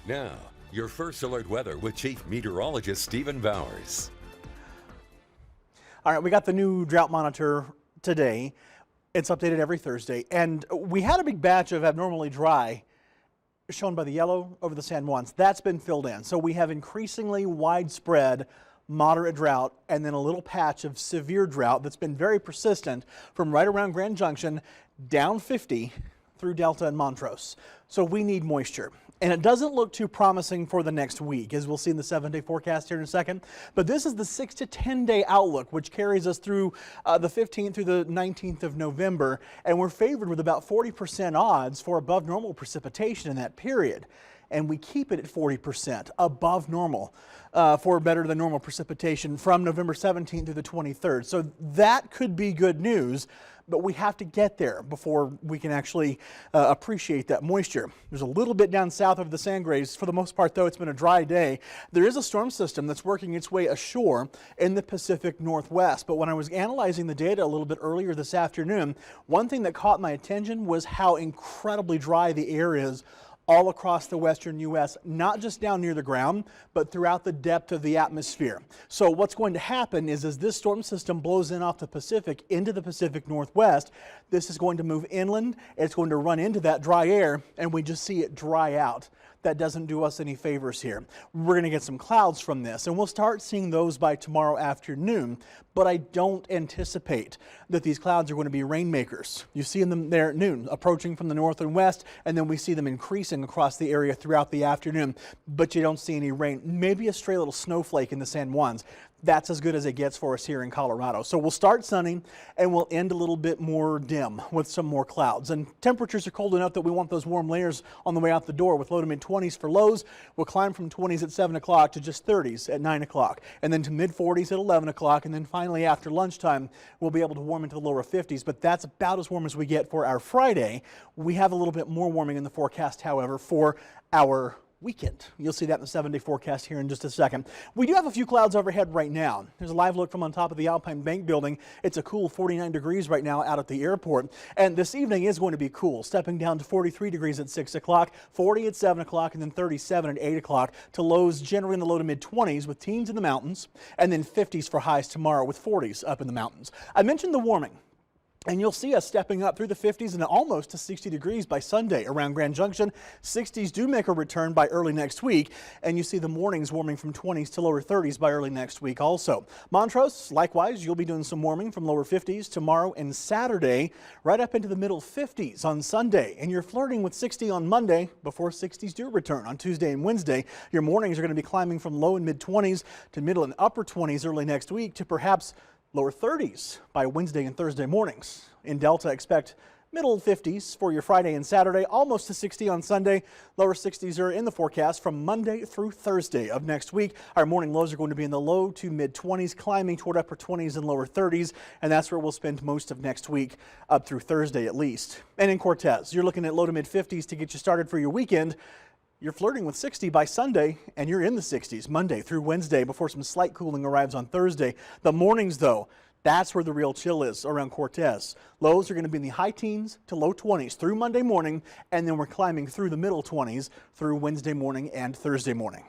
Now, your First Alert weather with Chief Meteorologist Stephen Bowers. All right, we got the new drought monitor today. It's updated every Thursday, and we had a big batch of abnormally dry shown by the yellow over the San Juans. That's been filled in, so we have increasingly widespread moderate drought and then a little patch of severe drought that's been very persistent from right around Grand Junction down 50 through Delta and Montrose. So we need moisture. And it doesn't look too promising for the next week, as we'll see in the 7-day forecast here in a second. But this is the 6 to 10 day outlook, which carries us through the 15th through the 19th of November. And we're favored with about 40% odds for above normal precipitation in that period. And we keep it at 40% above normal for better than normal precipitation from November 17th through the 23rd. So that could be good news, but we have to get there before we can actually appreciate that moisture. There's a little bit down south of the Sangres. For the most part, though, it's been a dry day. There is a storm system that's working its way ashore in the Pacific Northwest. But when I was analyzing the data a little bit earlier this afternoon, one thing that caught my attention was how incredibly dry the air is all across the western U.S., not just down near the ground, but throughout the depth of the atmosphere. So what's going to happen is as this storm system blows in off the Pacific into the Pacific Northwest, this is going to move inland. It's going to run into that dry air, and we just see it dry out. That doesn't do us any favors here. We're going to get some clouds from this, and we'll start seeing those by tomorrow afternoon, but I don't anticipate that these clouds are going to be rainmakers. You see them there at noon, approaching from the north and west, and then we see them increasing across the area throughout the afternoon, but you don't see any rain. Maybe a stray little snowflake in the San Juans. That's as good as it gets for us here in Colorado. So we'll start sunny and we'll end a little bit more dim with some more clouds. And temperatures are cold enough that we want those warm layers on the way out the door with low to mid 20s for lows. We'll climb from 20s at 7 o'clock to just 30s at 9 o'clock and then to mid 40s at 11 o'clock. And then finally after lunchtime, we'll be able to warm into the lower 50s. But that's about as warm as we get for our Friday. We have a little bit more warming in the forecast, however, for our weekend. You'll see that in the 7-day forecast here in just a second. We do have a few clouds overhead right now. There's a live look from on top of the Alpine Bank building. It's a cool 49 degrees right now out at the airport. And this evening is going to be cool, stepping down to 43 degrees at 6 o'clock, 40 at 7 o'clock, and then 37 at 8 o'clock to lows generally in the low to mid 20s with teens in the mountains, and then 50s for highs tomorrow with 40s up in the mountains. I mentioned the warming. And you'll see us stepping up through the 50s and almost to 60 degrees by Sunday around Grand Junction. 60s do make a return by early next week, and you see the mornings warming from 20s to lower 30s by early next week also. Montrose, likewise, you'll be doing some warming from lower 50s tomorrow and Saturday, right up into the middle 50s on Sunday. And you're flirting with 60 on Monday before 60s do return on Tuesday and Wednesday. Your mornings are going to be climbing from low and mid 20s to middle and upper 20s early next week to perhaps lower 30s by Wednesday and Thursday mornings. In Delta, expect middle 50s for your Friday and Saturday, almost to 60 on Sunday. Lower 60s are in the forecast from Monday through Thursday of next week. Our morning lows are going to be in the low to mid 20s, climbing toward upper 20s and lower 30s, and that's where we'll spend most of next week up through Thursday at least. And in Cortez, you're looking at low to mid 50s to get you started for your weekend. You're flirting with 60 by Sunday, and you're in the 60s Monday through Wednesday before some slight cooling arrives on Thursday. The mornings, though, that's where the real chill is around Cortez. Lows are going to be in the high teens to low 20s through Monday morning, and then we're climbing through the middle 20s through Wednesday morning and Thursday morning.